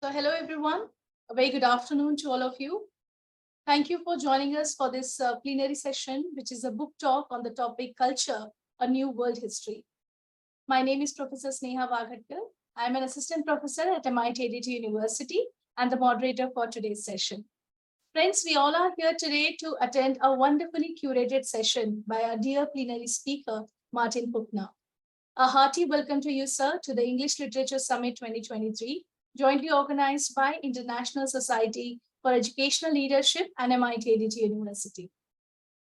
So, hello everyone. A very good afternoon to all of you. Thank you for joining us for this plenary session, which is a book talk on the topic Culture, a New World History. My name is Professor Sneha Vaghatkar. I am an assistant professor at MIT University and the moderator for today's session. Friends, we all are here today to attend a wonderfully curated session by our dear plenary speaker, Martin Puchner. A hearty welcome to you, sir, to the English Literature Summit 2023, jointly organized by International Society for Educational Leadership and MIT University.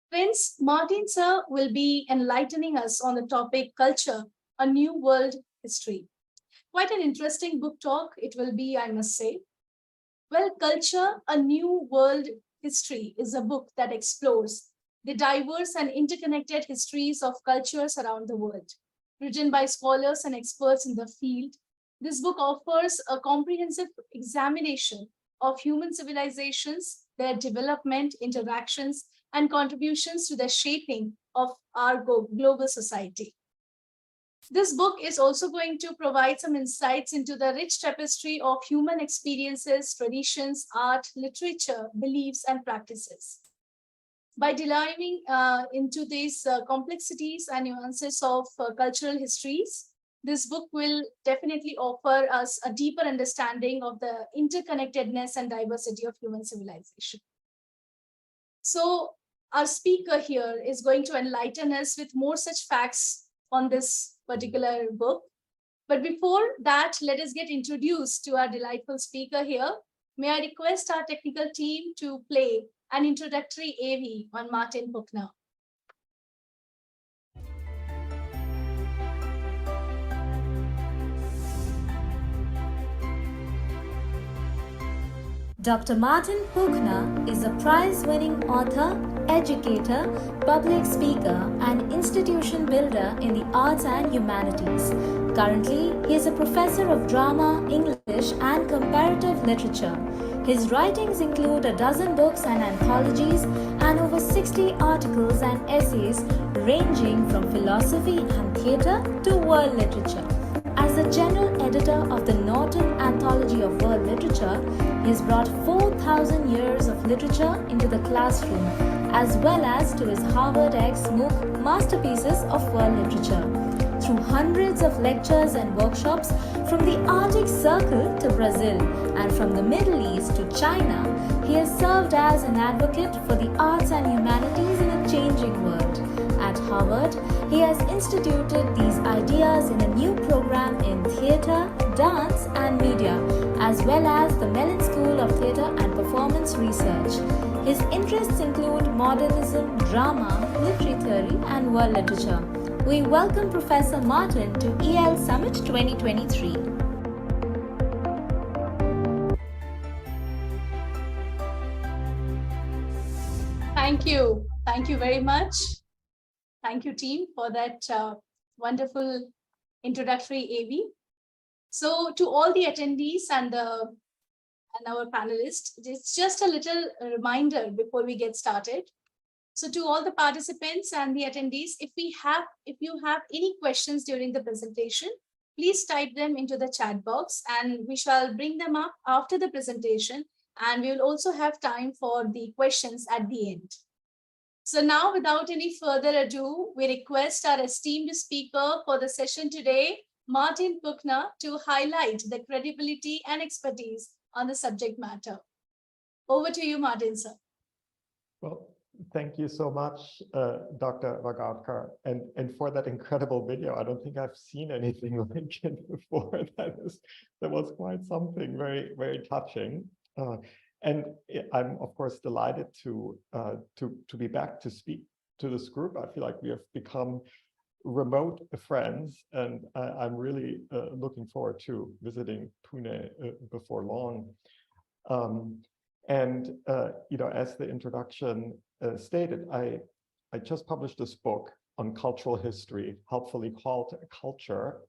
Friends, Martin, sir, will be enlightening us on the topic Culture, a New World History. Quite an interesting book talk it will be, I must say. Well, Culture, a New World History is a book that explores the diverse and interconnected histories of cultures around the world. Written by scholars and experts in the field, this book offers a comprehensive examination of human civilizations, their development, interactions, and contributions to the shaping of our global society. This book is also going to provide some insights into the rich tapestry of human experiences, traditions, art, literature, beliefs, and practices. By delving into these complexities and nuances of cultural histories, this book will definitely offer us a deeper understanding of the interconnectedness and diversity of human civilization. So our speaker here is going to enlighten us with more such facts on this particular book. But before that, let us get introduced to our delightful speaker here. May I request our technical team to play an introductory AV on Martin Puchner. Dr. Martin Puchner is a prize-winning author, educator, public speaker, and institution builder in the arts and humanities. Currently, he is a professor of drama, English, and comparative literature. His writings include a dozen books and anthologies and over 60 articles and essays ranging from philosophy and theatre to world literature. As the general editor of the Norton Anthology of World Literature, he has brought 4,000 years of literature into the classroom, as well as to his Harvard X MOOC Masterpieces of World Literature. Through hundreds of lectures and workshops from the Arctic Circle to Brazil and from the Middle East to China, he has served as an advocate for the arts and humanities in a changing world. At Harvard, he has instituted these ideas in a new program in theatre, dance, and media, as well as the Mellon School of Theatre and Performance Research. His interests include modernism, drama, literary theory, and world literature. We welcome Professor Martin to EL Summit 2023. Thank you. Thank you very much. Thank you, team, for that wonderful introductory AV. So to all the attendees and our panelists, it's just a little reminder before we get started. So to all the participants and the attendees, if you have any questions during the presentation, please type them into the chat box and we shall bring them up after the presentation, and we will also have time for the questions at the end. So now, without any further ado, we request our esteemed speaker for the session today, Martin Puchner, to highlight the credibility and expertise on the subject matter. Over to you, Martin, sir. Well, thank you so much, Dr. Vaghatkar, and for that incredible video. I don't think I've seen anything like it before. That was quite something very, very touching. And I'm, of course, delighted to be back to speak to this group. I feel like we have become remote friends, and I'm really looking forward to visiting Pune before long. As the introduction stated, I just published this book on cultural history, helpfully called Culture.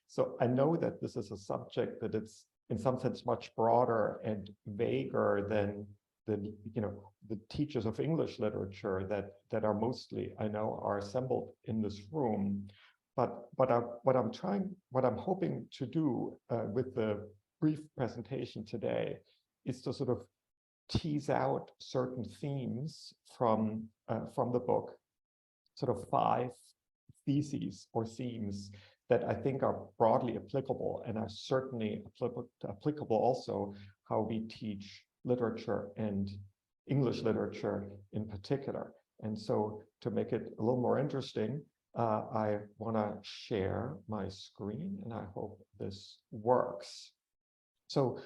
So I know that this is a subject that it's in some sense much broader and vaguer than the teachers of English literature that are mostly, I know, are assembled in this room. But what I'm hoping to do with the brief presentation today is to sort of tease out certain themes from the book, sort of 5 theses or themes that I think are broadly applicable and are certainly applicable also how we teach literature and English literature in particular. And so to make it a little more interesting, I want to share my screen, and I hope this works. So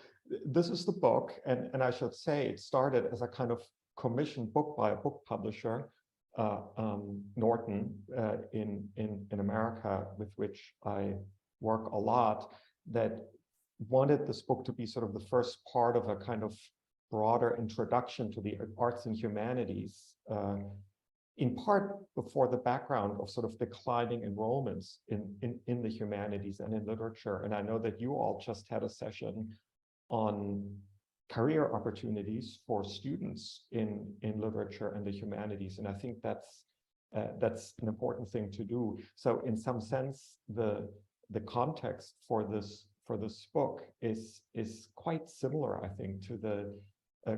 this is the book, and I should say it started as a kind of commissioned book by a book publisher, Norton, in America, with which I work a lot, that wanted this book to be sort of the first part of a kind of broader introduction to the arts and humanities, in part before the background of sort of declining enrollments in the humanities and in literature. And I know that you all just had a session on career opportunities for students in literature and the humanities. And I think that's an important thing to do. So in some sense, the context for this book is quite similar, I think, to the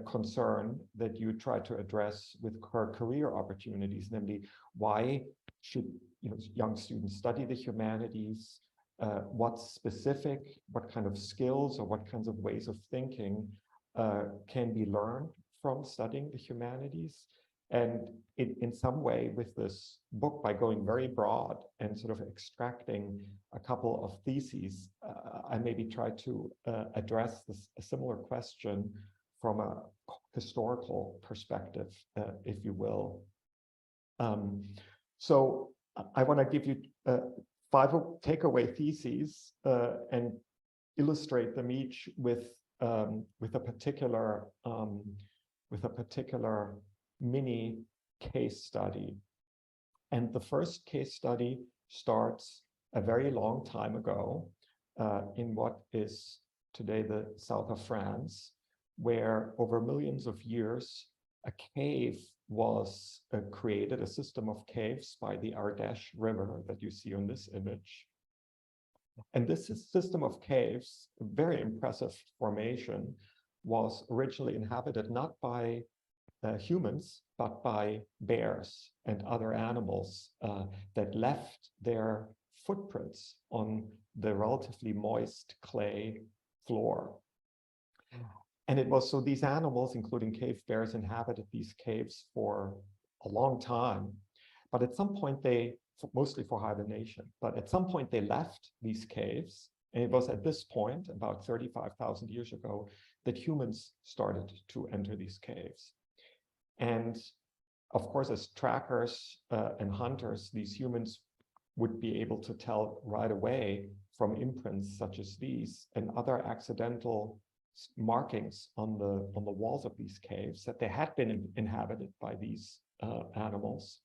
concern that you try to address with career opportunities, namely why should young students study the humanities, what kind of skills or what kinds of ways of thinking can be learned from studying the humanities. And in some way with this book, by going very broad and sort of extracting a couple of theses, I maybe try to address a similar question from a historical perspective, if you will. So I want to give you 5 takeaway theses and illustrate them each with a particular mini case study. And the first case study starts a very long time ago in what is today the south of France, where over millions of years, a cave was created, a system of caves by the Ardèche River that you see on this image. And this system of caves, a very impressive formation, was originally inhabited not by humans, but by bears and other animals that left their footprints on the relatively moist clay floor. And it was so these animals, including cave bears, inhabited these caves for a long time. But at some point mostly for hibernation, but at some point they left these caves. And it was at this point, about 35,000 years ago, that humans started to enter these caves. And of course, as trackers and hunters, these humans would be able to tell right away from imprints such as these and other accidental markings on the walls of these caves that they had been inhabited by these animals.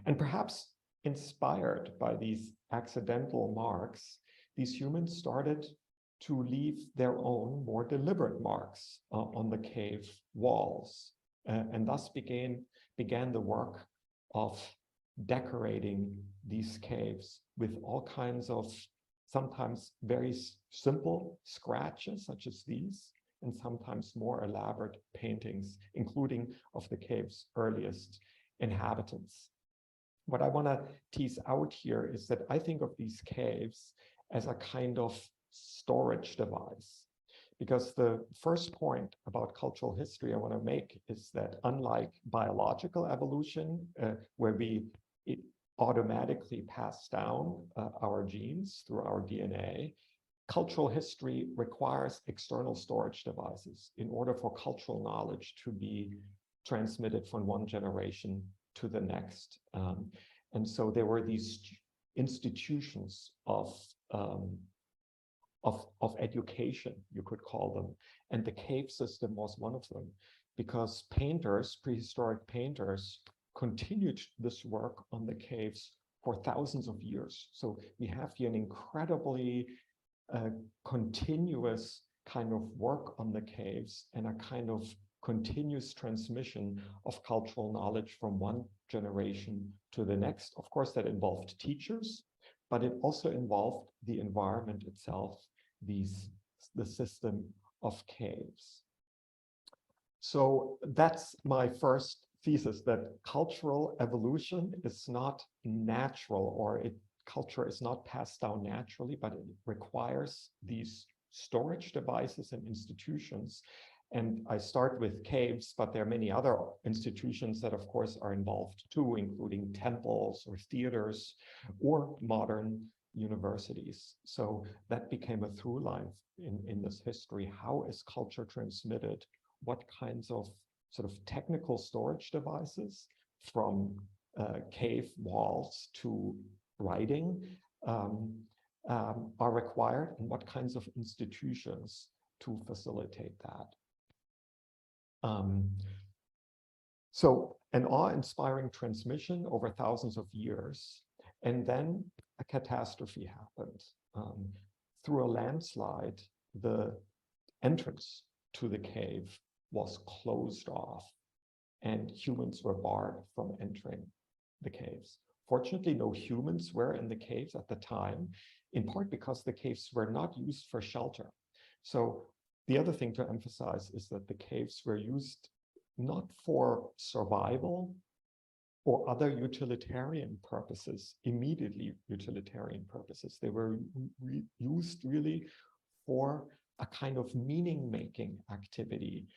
And perhaps inspired by these accidental marks, these humans started to leave their own more deliberate marks on the cave walls, and thus began the work of decorating these caves with all kinds of sometimes very simple scratches such as these, and sometimes more elaborate paintings, including of the cave's earliest inhabitants. What I want to tease out here is that I think of these caves as a kind of storage device, because the first point about cultural history I want to make is that unlike biological evolution, where we automatically pass down our genes through our DNA, cultural history requires external storage devices in order for cultural knowledge to be transmitted from one generation to the next. And so there were these institutions of education, you could call them. And the cave system was one of them, because painters, prehistoric painters, continued this work on the caves for thousands of years. So we have here an incredibly continuous kind of work on the caves and a kind of continuous transmission of cultural knowledge from one generation to the next. Of course, that involved teachers, but it also involved the environment itself, these the system of caves. So that's my first thesis, that cultural evolution is not natural, or culture is not passed down naturally, but it requires these storage devices and institutions. And I start with caves, but there are many other institutions that, of course, are involved too, including temples or theaters or modern universities. So that became a through line in this history. How is culture transmitted? What kinds of sort of technical storage devices, from cave walls to writing, are required, and what kinds of institutions to facilitate that? So an awe-inspiring transmission over thousands of years, and then a catastrophe happened. Through a landslide, the entrance to the cave was closed off, and humans were barred from entering the caves. Fortunately, no humans were in the caves at the time, in part because the caves were not used for shelter. So the other thing to emphasize is that the caves were used not for survival or other utilitarian purposes, immediately utilitarian purposes. They were used really for a kind of meaning-making activity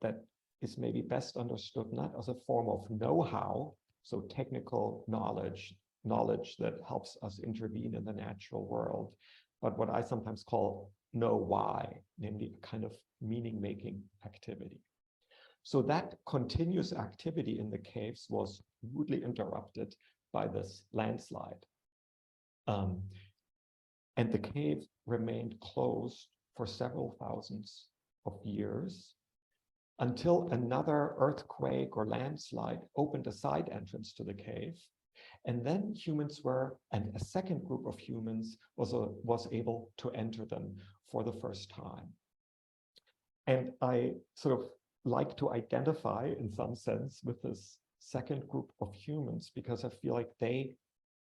that is maybe best understood not as a form of know-how, so technical knowledge that helps us intervene in the natural world, but what I sometimes call know why, namely a kind of meaning-making activity. So that continuous activity in the caves was rudely interrupted by this landslide. And the cave remained closed for several thousands of years until another earthquake or landslide opened a side entrance to the cave. And then humans were, and a second group of humans was able to enter them for the first time. And I sort of like to identify in some sense with this second group of humans, because I feel like they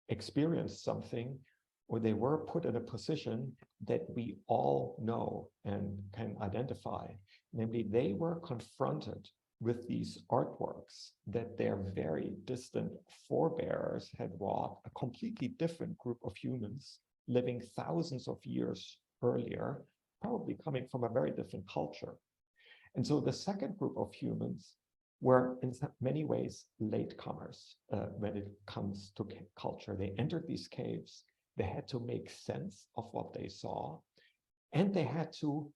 experienced something, or they were put in a position that we all know and can identify. Namely, they were confronted with these artworks that their very distant forebears had wrought, a completely different group of humans living thousands of years earlier, probably coming from a very different culture. And so the second group of humans were in many ways latecomers when it comes to culture. They entered these caves, they had to make sense of what they saw, and they had to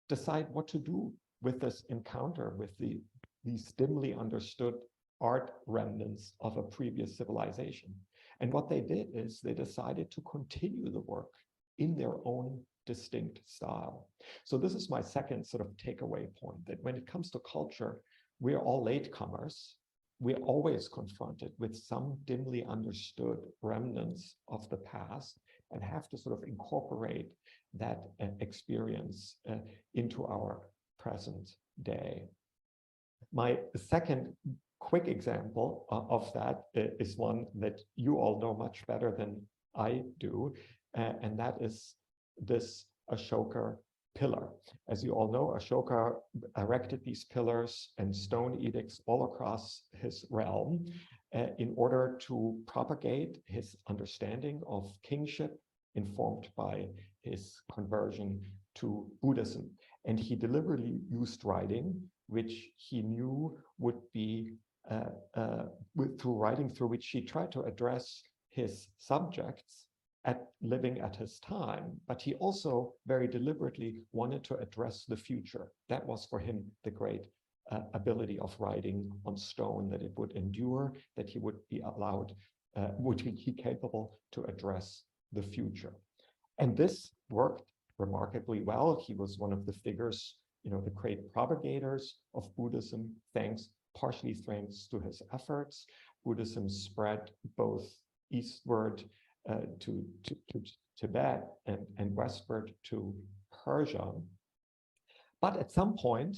decide what to do with this encounter with these dimly understood art remnants of a previous civilization. And what they did is they decided to continue the work in their own distinct style. So this is my second sort of takeaway point, that when it comes to culture, we're all latecomers. We're always confronted with some dimly understood remnants of the past and have to sort of incorporate that experience into our present day. My second quick example of that is one that you all know much better than I do, and that is this Ashoka pillar. As you all know, Ashoka erected these pillars and stone edicts all across his realm in order to propagate his understanding of kingship, informed by his conversion to Buddhism. And he deliberately used writing, which he knew would be through writing through which he tried to address his subjects living at his time, but he also very deliberately wanted to address the future. That was for him the great ability of writing on stone, that it would endure, that he would be allowed, would be capable to address the future. And this worked remarkably well. He was one of the figures, the great propagators of Buddhism, partially thanks to his efforts. Buddhism spread both eastward to Tibet and westward to Persia. But at some point,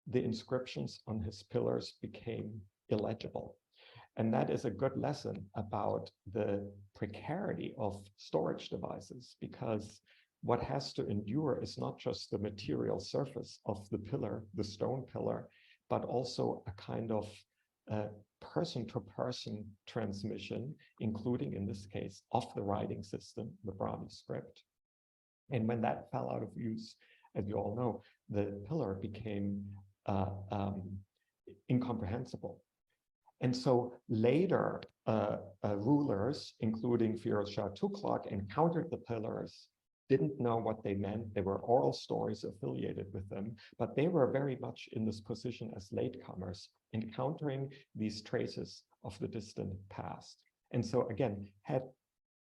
the inscriptions on his pillars became illegible. And that is a good lesson about the precarity of storage devices, because what has to endure is not just the material surface of the pillar, the stone pillar, but also a kind of person-to-person transmission, including in this case of the writing system, the Brahmi script. And when that fell out of use, as you all know, the pillar became incomprehensible. And so later, rulers, including Firoz Shah Tughlaq, encountered the pillars, didn't know what they meant. There were oral stories affiliated with them, but they were very much in this position as latecomers, encountering these traces of the distant past. And so again, had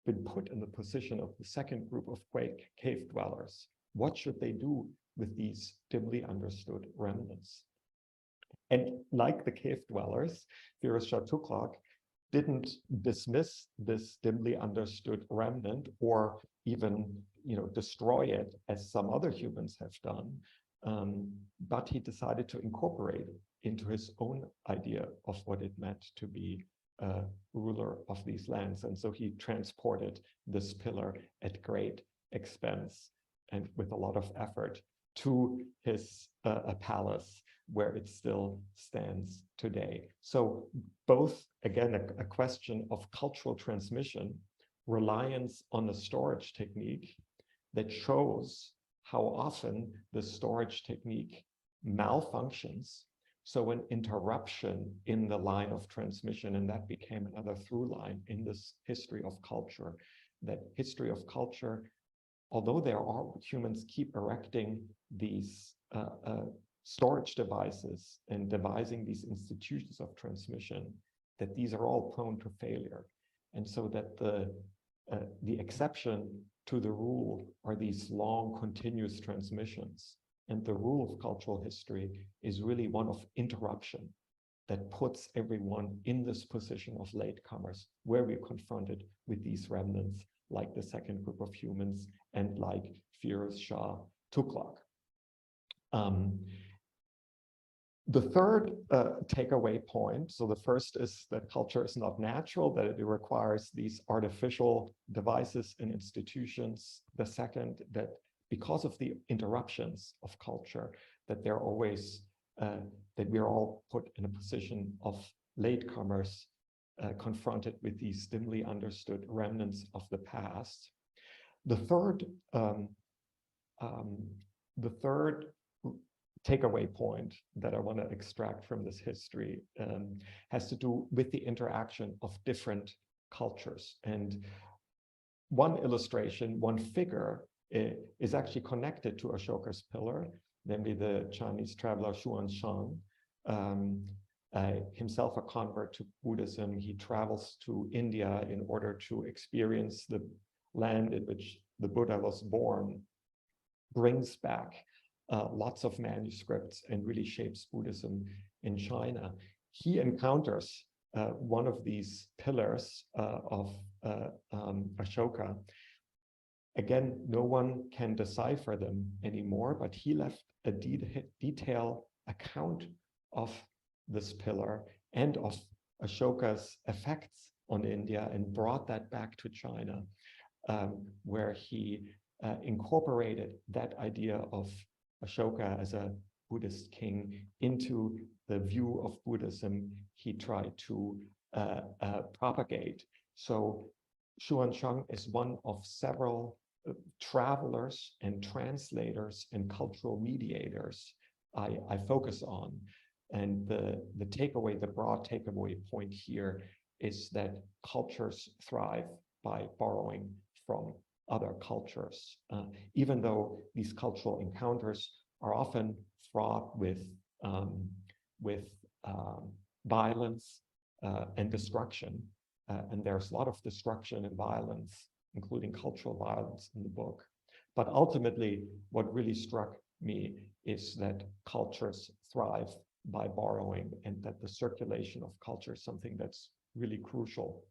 been put in the position of the second group of cave dwellers. What should they do with these dimly understood remnants? And like the cave dwellers, Firoz Shah Tughlaq didn't dismiss this dimly understood remnant or even destroy it as some other humans have done, but he decided to incorporate it into his own idea of what it meant to be a ruler of these lands. And so he transported this pillar at great expense and with a lot of effort to his palace, where it still stands today. So both, again, a question of cultural transmission, reliance on a storage technique that shows how often the storage technique malfunctions. So an interruption in the line of transmission, and that became another through line in this history of culture, that history of culture, although there are humans keep erecting these storage devices and devising these institutions of transmission, that these are all prone to failure. And so that the exception to the rule are these long continuous transmissions. And the rule of cultural history is really one of interruption that puts everyone in this position of latecomers, where we're confronted with these remnants, like the second group of humans and like Firoz Shah Tughlaq. The third takeaway point, so the first is that culture is not natural, that it requires these artificial devices and institutions. The second, that because of the interruptions of culture, that they're always, that we're all put in a position of latecomers confronted with these dimly understood remnants of the past. The third takeaway point that I want to extract from this history has to do with the interaction of different cultures. And one illustration, one figure is actually connected to Ashoka's pillar, namely the Chinese traveler Xuanzang, himself a convert to Buddhism. He travels to India in order to experience the land in which the Buddha was born, brings back lots of manuscripts and really shapes Buddhism in China. He encounters one of these pillars of Ashoka. Again, no one can decipher them anymore, but he left a detailed account of this pillar and of Ashoka's effects on India and brought that back to China, where he incorporated that idea of Ashoka as a Buddhist king into the view of Buddhism he tried to propagate. So Xuanzang is one of several travelers and translators and cultural mediators I focus on. And the takeaway, the broad takeaway point here is that cultures thrive by borrowing from other cultures, even though these cultural encounters are often fraught with violence and destruction. And there's a lot of destruction and violence, including cultural violence in the book. But ultimately, what really struck me is that cultures thrive by borrowing, and that the circulation of culture is something that's really crucial.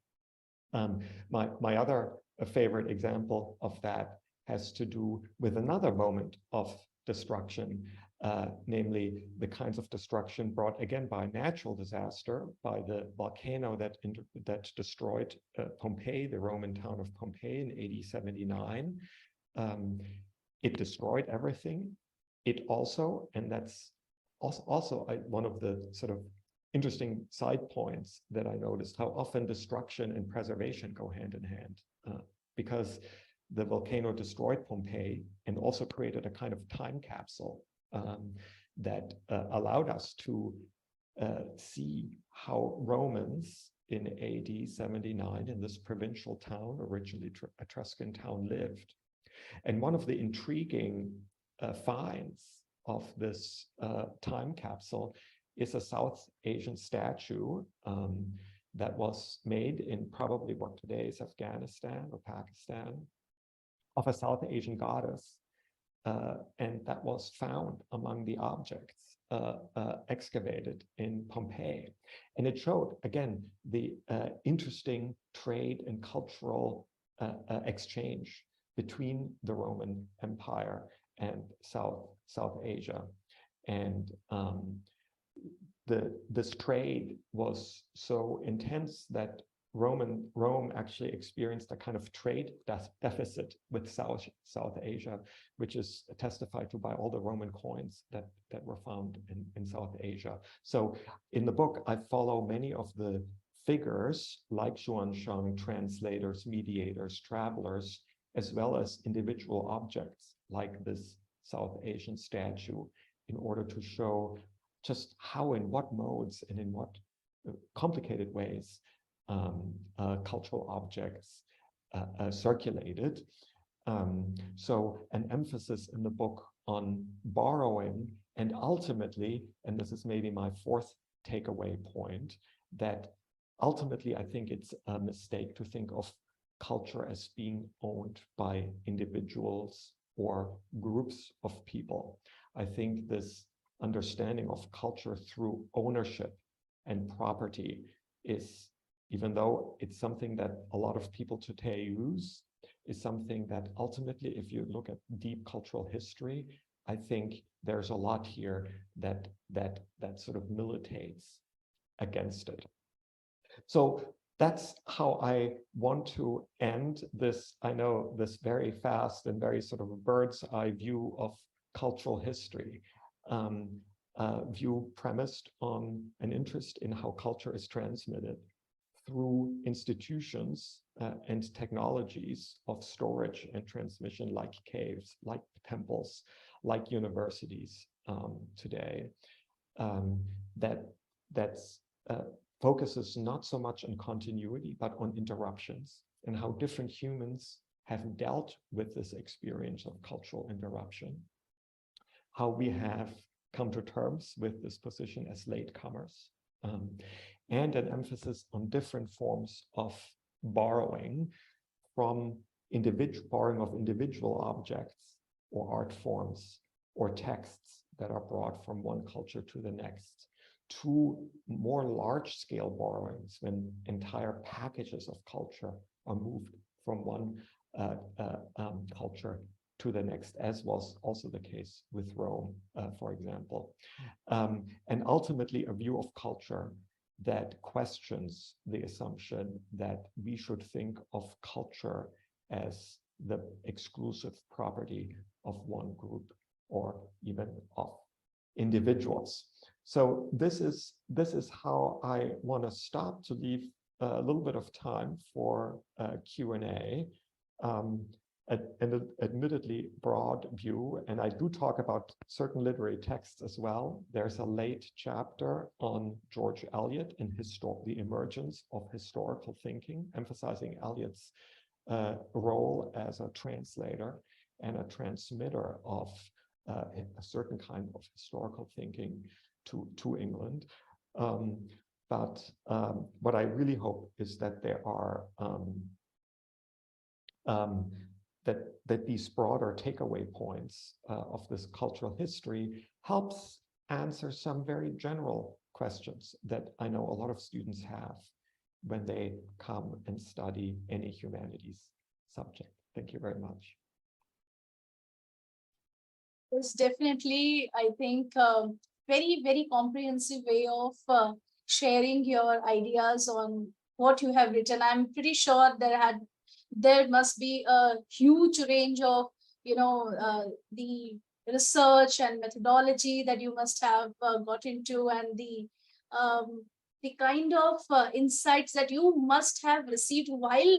My other favorite example of that has to do with another moment of destruction, namely the kinds of destruction brought again by natural disaster, by the volcano that destroyed Pompeii, the Roman town of Pompeii in AD 79. It destroyed everything. It also, and that's also one of the sort of interesting side points that I noticed, how often destruction and preservation go hand in hand, because the volcano destroyed Pompeii and also created a kind of time capsule that allowed us to see how Romans in AD 79 in this provincial town, originally Etruscan town, lived. And one of the intriguing finds of this time capsule is a South Asian statue that was made in probably what today is Afghanistan or Pakistan, of a South Asian goddess. And that was found among the objects excavated in Pompeii. And it showed, again, the interesting trade and cultural exchange between the Roman Empire and South Asia. And this trade was so intense that Rome actually experienced a kind of trade deficit with South Asia, which is testified to by all the Roman coins that were found in South Asia. So in the book, I follow many of the figures like Xuanzang, translators, mediators, travelers, as well as individual objects like this South Asian statue, in order to show just how, in what modes and in what complicated ways cultural objects circulated. So an emphasis in the book on borrowing, and ultimately, and this is maybe my fourth takeaway point, that ultimately I think it's a mistake to think of culture as being owned by individuals or groups of people. I think this understanding of culture through ownership and property is, even though it's something that a lot of people today use, is something that ultimately, if you look at deep cultural history, I think there's a lot here that sort of militates against it. So that's how I want to end this, I know, this very fast and very sort of bird's eye view of cultural history, view premised on an interest in how culture is transmitted through institutions and technologies of storage and transmission, like caves, like temples, like universities today, that focuses not so much on continuity, but on interruptions, and how different humans have dealt with this experience of cultural interruption, how we have come to terms with this position as latecomers, and an emphasis on different forms of borrowing, from borrowing of individual objects or art forms or texts that are brought from one culture to the next, to more large-scale borrowings when entire packages of culture are moved from one culture to the next, as was also the case with Rome, for example. And ultimately a view of culture that questions the assumption that we should think of culture as the exclusive property of one group or even of individuals. So this is how I want to stop, to leave a little bit of time for Q&A. An admittedly broad view, and I do talk about certain literary texts as well. There's a late chapter on George Eliot and the emergence of historical thinking, emphasizing Eliot's role as a translator and a transmitter of a certain kind of historical thinking to England. But what I really hope is that there are that these broader takeaway points of this cultural history helps answer some very general questions that I know a lot of students have when they come and study any humanities subject. Thank you very much. It's definitely, I think, very, very comprehensive way of sharing your ideas on what you have written. I'm pretty sure there must be a huge range of the research and methodology that you must have got into, and the kind of insights that you must have received while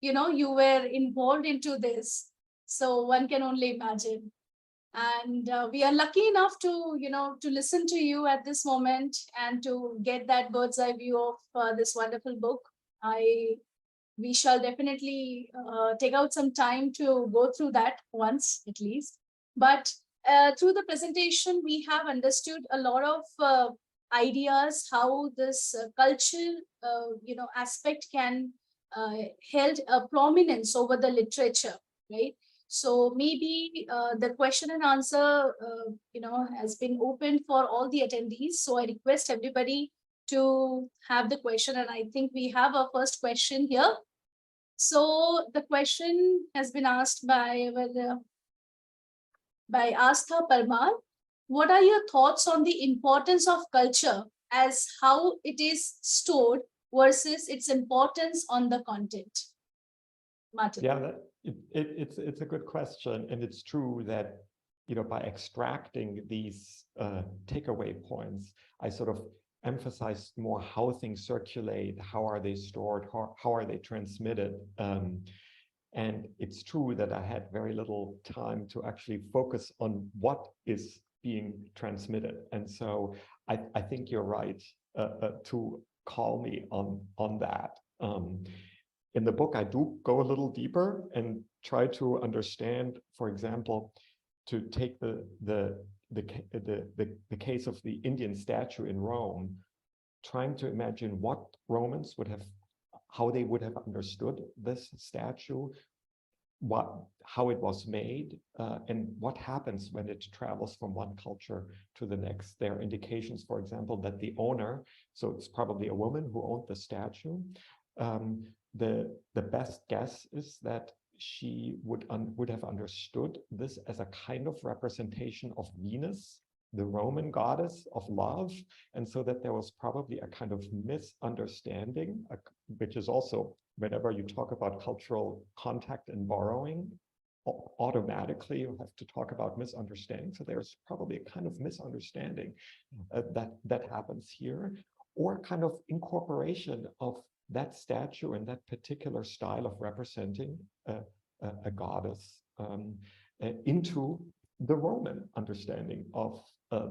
you were involved into this. So one can only imagine. And we are lucky enough to listen to you at this moment and to get that bird's eye view of this wonderful book. We shall definitely take out some time to go through that once at least. But through the presentation, we have understood a lot of ideas how this cultural aspect can held a prominence over the literature, right? So maybe the question and answer, has been open for all the attendees. So I request everybody to have the question, and I think we have our first question here. So the question has been asked by Astha Parmar. What are your thoughts on the importance of culture as how it is stored versus its importance on the content? Martin. Yeah, it's a good question, and it's true that by extracting these takeaway points, I sort of emphasized more how things circulate, how are they stored, how are they transmitted. And it's true that I had very little time to actually focus on what is being transmitted. And so I think you're right to call me on that. In the book, I do go a little deeper and try to understand, for example, to take the case of the Indian statue in Rome, trying to imagine what Romans would have, how they would have understood this statue, how it was made, and what happens when it travels from one culture to the next. There are indications, for example, that the owner, so it's probably a woman who owned the statue, the best guess is that she would have understood this as a kind of representation of Venus, the Roman goddess of love, and so that there was probably a kind of misunderstanding, which is also, whenever you talk about cultural contact and borrowing, automatically you have to talk about misunderstanding. So there's probably a kind of misunderstanding that happens here, or kind of incorporation of that statue and that particular style of representing a goddess into the Roman understanding of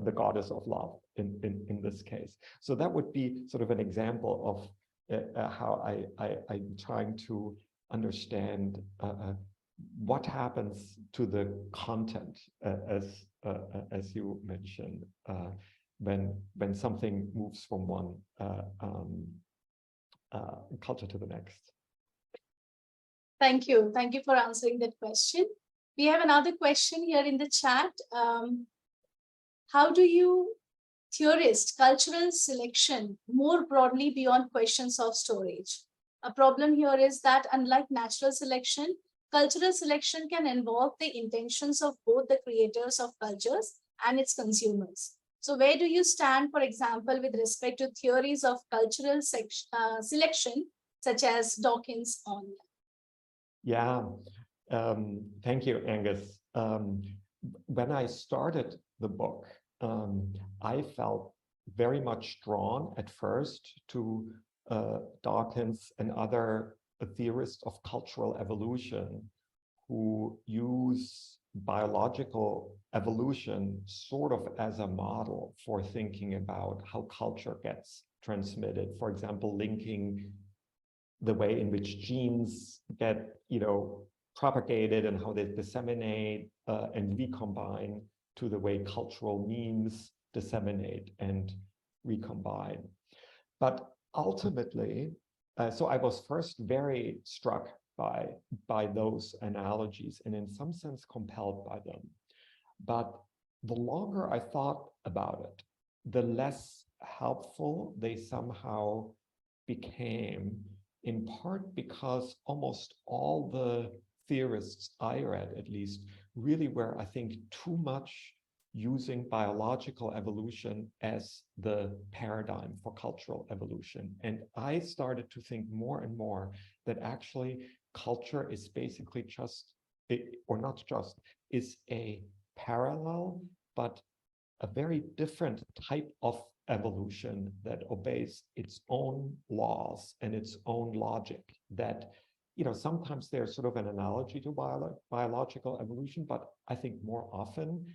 the goddess of love in this case. So that would be sort of an example of how I'm trying to understand what happens to the content, as you mentioned, when something moves from one culture to the next. Thank you. Thank you for answering that question. We have another question here in the chat. How do you theorist cultural selection more broadly beyond questions of storage? A problem here is that unlike natural selection, cultural selection can involve the intentions of both the creators of cultures and its consumers. So where do you stand, for example, with respect to theories of cultural selection, such as Dawkins' on? Yeah, thank you, Angus. When I started the book, I felt very much drawn at first to Dawkins and other theorists of cultural evolution who use biological evolution sort of as a model for thinking about how culture gets transmitted. For example, linking the way in which genes get, propagated and how they disseminate and recombine to the way cultural memes disseminate and recombine. But ultimately, so I was first very struck by those analogies and in some sense compelled by them. But the longer I thought about it, the less helpful they somehow became, in part because almost all the theorists I read, at least, really were, I think, too much using biological evolution as the paradigm for cultural evolution. And I started to think more and more that actually culture is basically just or not just, is a parallel, but a very different type of evolution that obeys its own laws and its own logic. That, sometimes there's sort of an analogy to biological evolution, but I think more often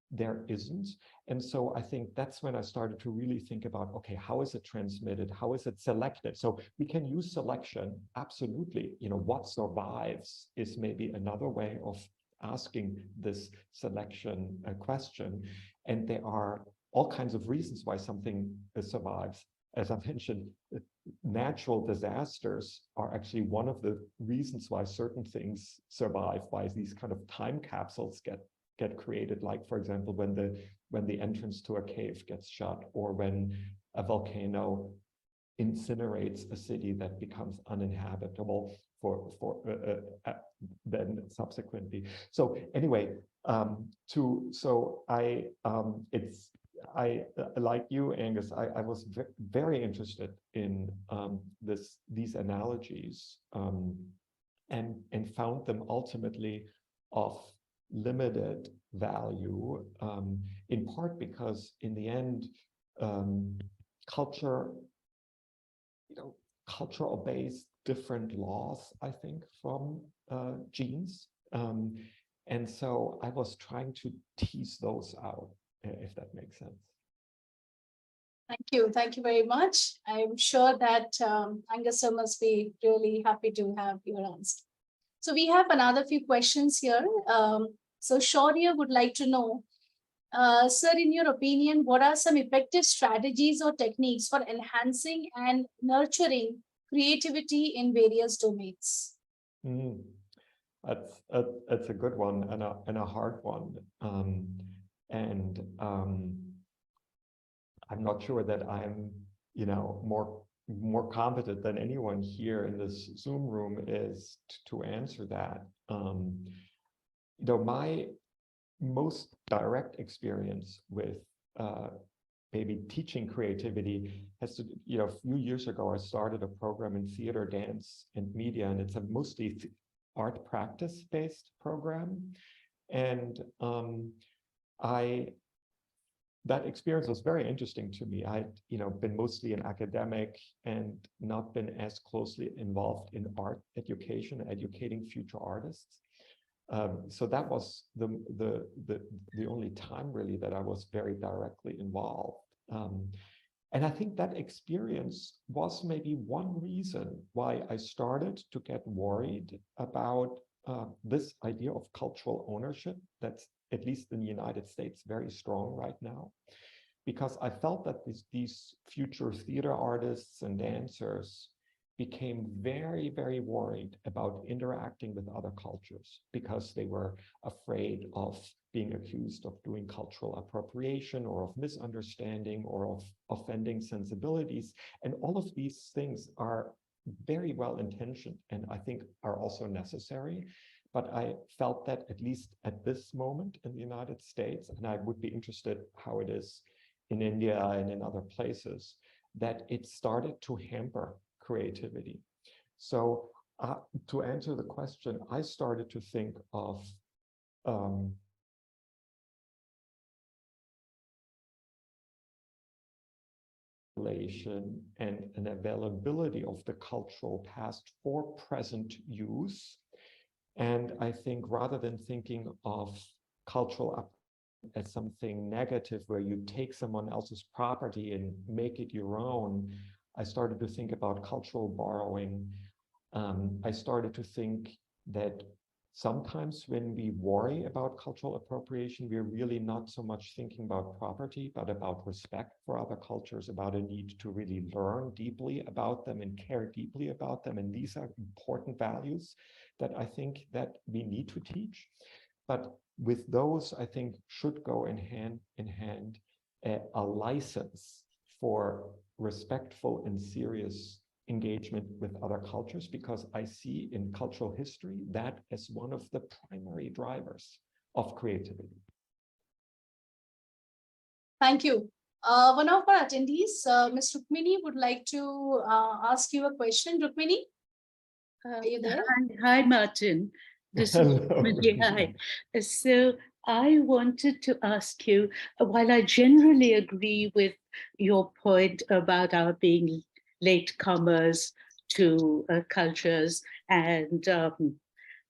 there isn't. And so I think that's when I started to really think about, okay, how is it transmitted? How is it selected? So we can use selection, absolutely. What survives is maybe another way of asking this selection question. And there are all kinds of reasons why something survives. As I mentioned, natural disasters are actually one of the reasons why certain things survive, why these kind of time capsules get created, like, for example, when the entrance to a cave gets shut, or when a volcano incinerates a city that becomes uninhabitable for then subsequently. So anyway, I like you, Angus, I was very interested in these analogies, and found them ultimately of limited value, in part because in the end, culture obeys different laws, I think, from genes. And so I was trying to tease those out, if that makes sense. Thank you. Thank you very much. I'm sure that Angus must be really happy to have your answer. So we have another few questions here. So Shaurya would like to know, sir, in your opinion, what are some effective strategies or techniques for enhancing and nurturing creativity in various domains? That's a good one and a hard one. I'm not sure that I'm, more competent than anyone here in this Zoom room is to answer that. My most direct experience with maybe teaching creativity has to, a few years ago, I started a program in theater, dance, and media, and it's a mostly art practice-based program. And that experience was very interesting to me. I'd, been mostly an academic and not been as closely involved in art education, educating future artists. So that was the only time really that I was very directly involved. And I think that experience was maybe one reason why I started to get worried about this idea of cultural ownership that's, at least in the United States, very strong right now. Because I felt that these future theater artists and dancers became very, very worried about interacting with other cultures because they were afraid of being accused of doing cultural appropriation or of misunderstanding or of offending sensibilities. And all of these things are very well intentioned and I think are also necessary. But I felt that, at least at this moment in the United States, and I would be interested how it is in India and in other places, that it started to hamper creativity. So to answer the question, I started to think of and an availability of the cultural past for present use. And I think rather than thinking of cultural as something negative where you take someone else's property and make it your own, I started to think about cultural borrowing. I started to think that sometimes when we worry about cultural appropriation, we're really not so much thinking about property, but about respect for other cultures, about a need to really learn deeply about them and care deeply about them. And these are important values that I think that we need to teach. But with those, I think should go in hand a license for respectful and serious engagement with other cultures, because I see in cultural history that as one of the primary drivers of creativity. Thank you. One of our attendees, Ms. Rukmini, would like to ask you a question. Rukmini, are you there? Hi, Martin. This is Hello. hi. So I wanted to ask you, while I generally agree with your point about our being latecomers to cultures and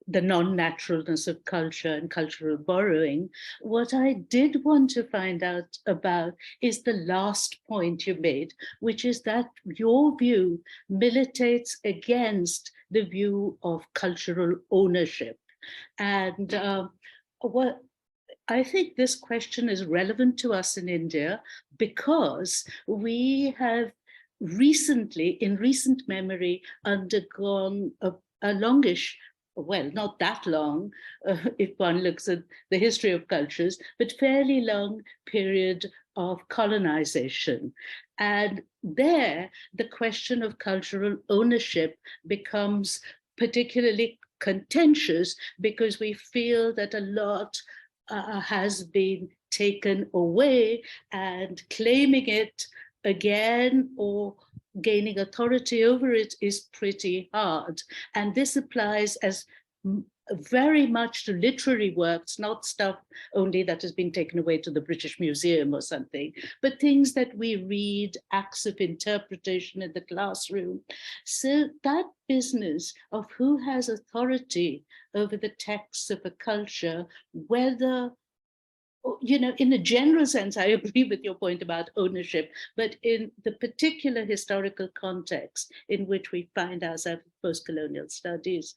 the non-naturalness of culture and cultural borrowing, what I did want to find out about is the last point you made, which is that your view militates against the view of cultural ownership. And what I think this question is relevant to us in India because we have recently, in recent memory, undergone a longish, well, not that long, if one looks at the history of cultures, but fairly long period of colonization. And there, the question of cultural ownership becomes particularly contentious because we feel that a lot has been taken away, and claiming it again or gaining authority over it is pretty hard. And this applies as very much to literary works, not stuff only that has been taken away to the British Museum or something, but things that we read, acts of interpretation in the classroom. So that business of who has authority over the texts of a culture, whether, you know, in a general sense, I agree with your point about ownership, but in the particular historical context in which we find ourselves in post-colonial studies,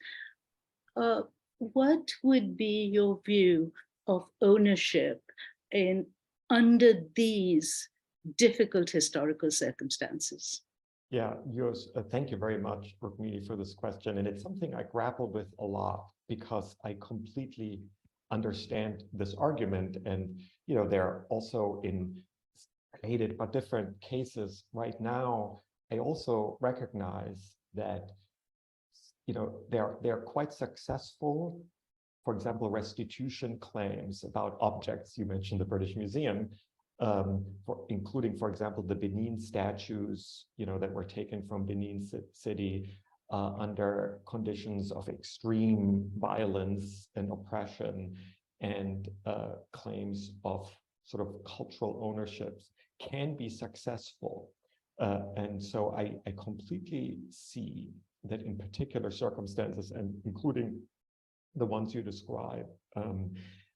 what would be your view of ownership in under these difficult historical circumstances? Yeah, yours. Thank you very much, Rukmini, for this question. And it's something I grapple with a lot because I completely understand this argument. And, you know, they're also in related but different cases right now. I also recognize that, you know, they're quite successful. For example, restitution claims about objects. You mentioned the British Museum, including, for example, the Benin statues, you know, that were taken from Benin City under conditions of extreme violence and oppression, and claims of sort of cultural ownerships can be successful. And so I completely see that in particular circumstances, and including the ones you describe,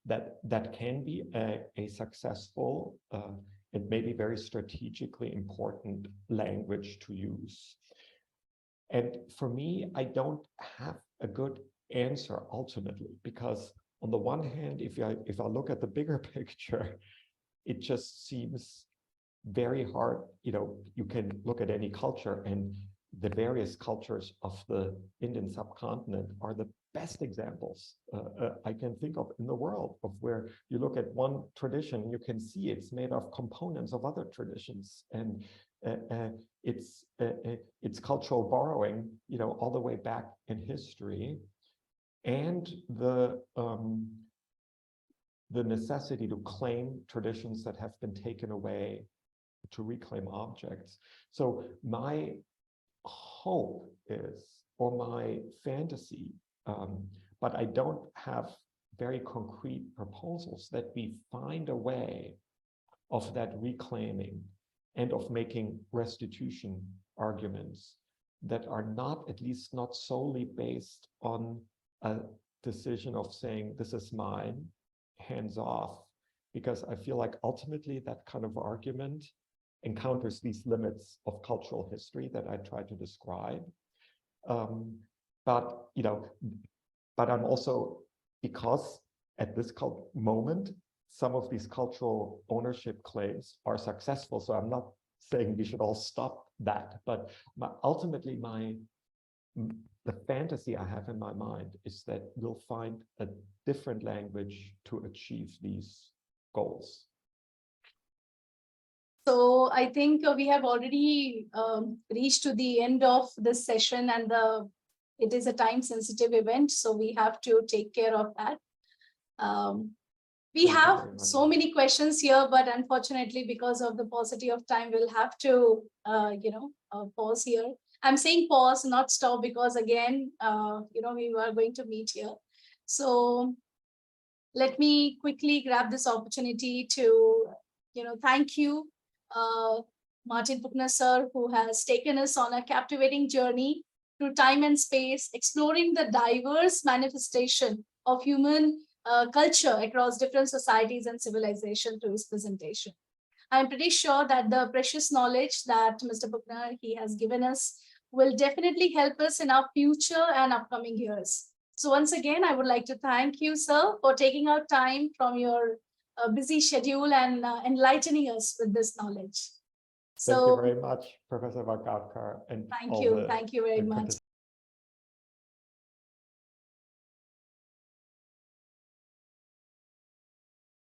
that can be a successful and maybe very strategically important language to use. And for me, I don't have a good answer ultimately, because on the one hand, if I look at the bigger picture, it just seems very hard. You know, you can look at any culture, and the various cultures of the Indian subcontinent are the best examples I can think of in the world, of where you look at one tradition, you can see it's made of components of other traditions, and it's cultural borrowing, you know, all the way back in history, and the necessity to claim traditions that have been taken away, to reclaim objects. So my hope is, or my fantasy, but I don't have very concrete proposals, that we find a way of that reclaiming and of making restitution arguments that are not, at least not solely based on a decision of saying, this is mine, hands off, because I feel like ultimately that kind of argument encounters these limits of cultural history that I try to describe. But, you know, but I'm also, because at this moment, some of these cultural ownership claims are successful. So I'm not saying we should all stop that, but ultimately the fantasy I have in my mind is that we'll find a different language to achieve these goals. So I think we have already reached to the end of this session, and it is a time-sensitive event, so we have to take care of that. We have so many questions here, but unfortunately, because of the paucity of time, we'll have to, pause here. I'm saying pause, not stop, because again, we are going to meet here. So let me quickly grab this opportunity to, thank you, Martin Puchner sir, who has taken us on a captivating journey through time and space, exploring the diverse manifestation of human culture across different societies and civilizations through his presentation. I'm pretty sure that the precious knowledge that Mr. Puchner he has given us will definitely help us in our future and upcoming years. So once again, I would like to thank you, sir, for taking out time from your busy schedule and enlightening us with this knowledge. Thank you So very much, Professor Vagadkar, and thank all you. the Thank you very much. participants.